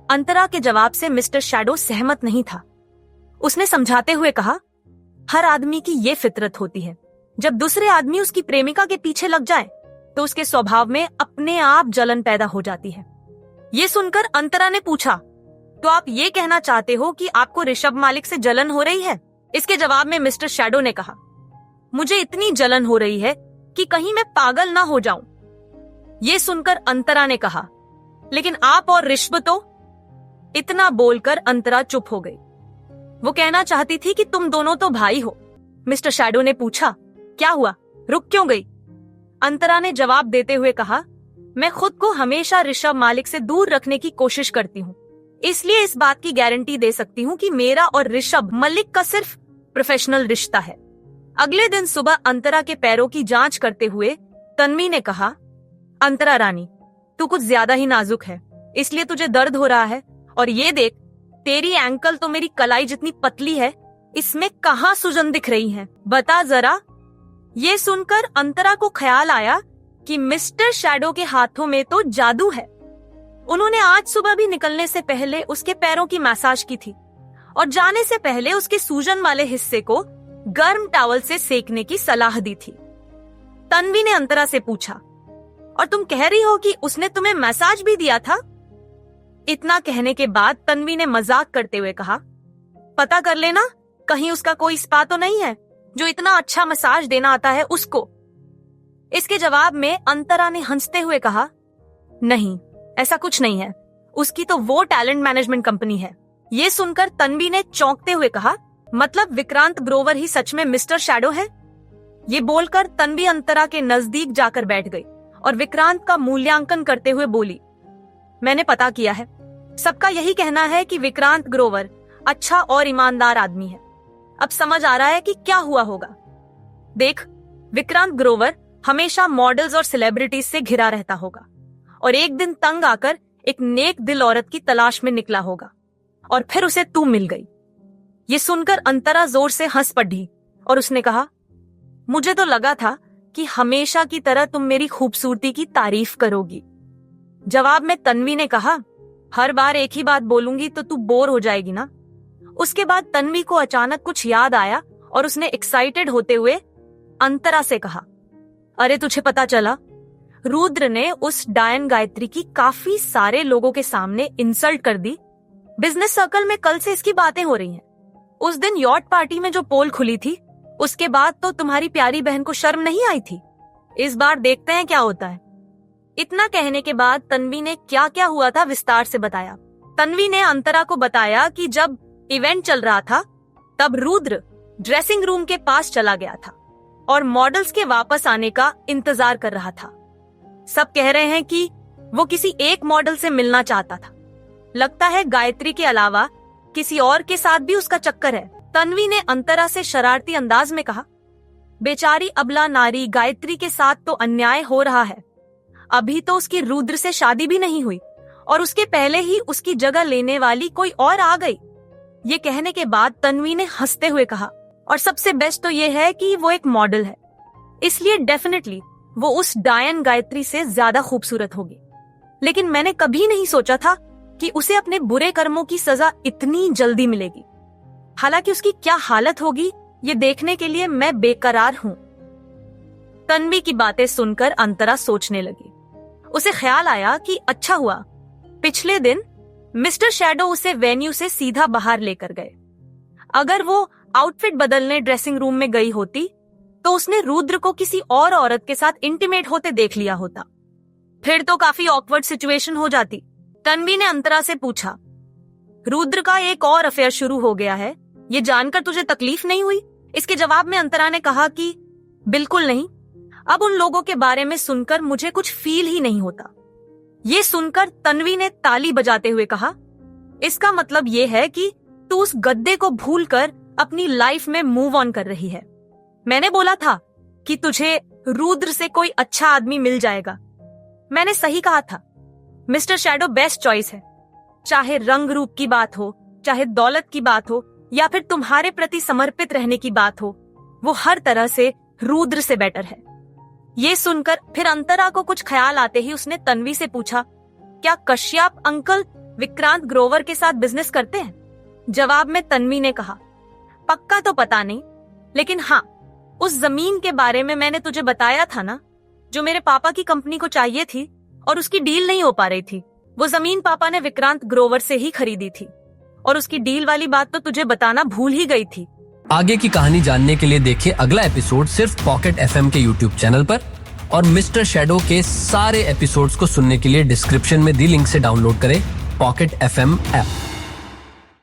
अंतरा के जवाब से मिस्टर शैडो सहमत नहीं था। उसने समझाते हुए कहा, हर आदमी की ये फितरत होती है, जब दूसरे आदमी उसकी प्रेमिका के पीछे लग जाए तो उसके स्वभाव में अपने आप जलन पैदा हो जाती है। ये सुनकर अंतरा ने पूछा, तो आप ये कहना चाहते हो कि आपको ऋषभ मालिक से जलन हो रही है? इसके जवाब में मिस्टर शैडो ने कहा, मुझे इतनी जलन हो रही है कि कहीं मैं पागल ना हो जाऊं। ये सुनकर अंतरा ने कहा, लेकिन आप और ऋषभ तो। इतना बोलकर अंतरा चुप हो गई। वो कहना चाहती थी कि तुम दोनों तो भाई हो। मिस्टर शैडो ने पूछा, क्या हुआ, रुक क्यों गई? अंतरा ने जवाब देते हुए कहा, मैं खुद को हमेशा ऋषभ मालिक से दूर रखने की कोशिश करती हूँ, इसलिए इस बात की गारंटी दे सकती हूँ कि मेरा और ऋषभ मलिक का सिर्फ प्रोफेशनल रिश्ता है। अगले दिन सुबह अंतरा के पैरों की जांच करते हुए तन्वी ने कहा, अंतरा रानी, तू कुछ ज्यादा ही नाजुक है, इसलिए तुझे दर्द हो रहा है। और ये देख, तेरी एंकल तो मेरी कलाई जितनी पतली है, इसमें कहाँ सूजन दिख रही है, बता जरा। ये सुनकर अंतरा को ख्याल आया कि मिस्टर शैडो के हाथों में तो जादू है। उन्होंने आज सुबह भी निकलने से पहले उसके पैरों की मसाज की थी और जाने से पहले उसके सूजन वाले हिस्से को गर्म टॉवल से सेकने की सलाह दी थी। तन्वी ने अंतरा से पूछा, और तुम कह रही हो कि उसने तुम्हें मसाज भी दिया था? इतना कहने के बाद तन्वी ने मजाक करते हुए कहा, पता कर लेना, कहीं उसका कोई स्पा तो नहीं है जो इतना अच्छा मसाज देना आता है उसको। इसके जवाब में अंतरा ने हंसते हुए कहा, नहीं, ऐसा कुछ नहीं है, उसकी तो वो टैलेंट मैनेजमेंट कंपनी है। ये सुनकर तन्वी ने चौंकते हुए कहा, मतलब विक्रांत ग्रोवर ही सच में मिस्टर शैडो है? ये बोलकर तन्वी अंतरा के नजदीक जाकर बैठ गई और विक्रांत का मूल्यांकन करते हुए बोली, मैंने पता किया है, सबका यही कहना है कि विक्रांत ग्रोवर अच्छा और ईमानदार आदमी है। अब समझ आ रहा है कि क्या हुआ होगा। देख, विक्रांत ग्रोवर हमेशा मॉडल्स और सेलिब्रिटीज से घिरा रहता होगा और एक दिन तंग आकर एक नेक दिल औरत की तलाश में निकला होगा और फिर उसे तू मिल गई। ये सुनकर अंतरा जोर से हंस पड़ी और उसने कहा, मुझे तो लगा था कि हमेशा की तरह तुम मेरी खूबसूरती की तारीफ करोगी। जवाब में तन्वी ने कहा, हर बार एक ही बात बोलूंगी तो तू बोर हो जाएगी ना। उसके बाद तन्वी को अचानक कुछ याद आया और उसने एक्साइटेड होते हुए अंतरा से कहा, अरे तुझे पता चला, रुद्र ने उस डायन गायत्री की काफी सारे लोगों के सामने इंसल्ट कर दी। बिजनेस सर्कल में कल से इसकी बातें हो रही हैं। उस दिन यॉट पार्टी में जो पोल खुली थी, उसके बाद तो तुम्हारी प्यारी बहन को शर्म नहीं आई थी। इस बार देखते हैं क्या होता है। इतना कहने के बाद तन्वी ने क्या क्या हुआ था विस्तार से बताया। तन्वी ने अंतरा को बताया कि जब इवेंट चल रहा था तब रुद्र ड्रेसिंग रूम के पास चला गया था और मॉडल्स के वापस आने का इंतजार कर रहा था। सब कह रहे हैं कि वो किसी एक मॉडल से मिलना चाहता था। लगता है गायत्री के अलावा किसी और के साथ भी उसका चक्कर है। तन्वी ने अंतरा से शरारती अंदाज में कहा, बेचारी अबला नारी गायत्री के साथ तो अन्याय हो रहा है। अभी तो उसकी रुद्र से शादी भी नहीं हुई और उसके पहले ही उसकी जगह लेने वाली कोई और आ गई। ये कहने के बाद तन्वी ने हंसते हुए कहा, और सबसे बेस्ट तो ये है कि वो एक मॉडल है, इसलिए डेफिनेटली वो उस डायन गायत्री से ज्यादा खूबसूरत होगी। लेकिन मैंने कभी नहीं सोचा था कि उसे अपने बुरे कर्मों की सजा इतनी जल्दी मिलेगी। हालांकि उसकी क्या हालत होगी ये देखने के लिए मैं बेकरार हूँ। तन्वी की बातें सुनकर अंतरा सोचने लगी। उसे ख्याल आया कि अच्छा हुआ पिछले दिन मिस्टर शैडो उसे वेन्यू से सीधा बाहर लेकर गए। अगर वो आउटफिट बदलने ड्रेसिंग रूम में गई होती तो उसने रुद्र को किसी और औरत के साथ इंटीमेट होते देख लिया होता। फिर तो काफी ऑकवर्ड सिचुएशन हो जाती। तन्वी ने अंतरा से पूछा, रुद्र का एक और अफेयर शुरू हो गया है, ये जानकर तुझे तकलीफ नहीं हुई? इसके जवाब में अंतरा ने कहा कि बिल्कुल नहीं, अब उन लोगों के बारे में सुनकर मुझे कुछ फील ही नहीं होता। ये सुनकर तन्वी ने ताली बजाते हुए कहा, इसका मतलब ये है कि तू उस गद्दे को भूलकर अपनी लाइफ में मूव ऑन कर रही है। मैंने बोला था कि तुझे रुद्र से कोई अच्छा आदमी मिल जाएगा। मैंने सही कहा था। मिस्टर शैडो बेस्ट चॉइस है। चाहे रंग रूप की बात हो, चाहे दौलत की बात हो, या फिर तुम्हारे प्रति समर्पित रहने की बात हो, वो हर तरह से रुद्र से बेटर है। ये सुनकर फिर अंतरा को कुछ ख्याल आते ही उसने तन्वी से पूछा, क्या कश्यप अंकल विक्रांत ग्रोवर के साथ बिजनेस करते हैं? जवाब में तन्वी ने कहा, पक्का तो पता नहीं, लेकिन हाँ, उस जमीन के बारे में मैंने तुझे बताया था ना, जो मेरे पापा की कंपनी को चाहिए थी और उसकी डील नहीं हो पा रही थी। वो जमीन पापा ने विक्रांत ग्रोवर से ही खरीदी थी और उसकी डील वाली बात तो तुझे बताना भूल ही गई थी। आगे की कहानी जानने के लिए देखिए अगला एपिसोड सिर्फ पॉकेट FM के YouTube चैनल पर, और मिस्टर शैडो के सारे एपिसोड्स को सुनने के लिए डिस्क्रिप्शन में दी लिंक से डाउनलोड करें पॉकेट FM ऐप।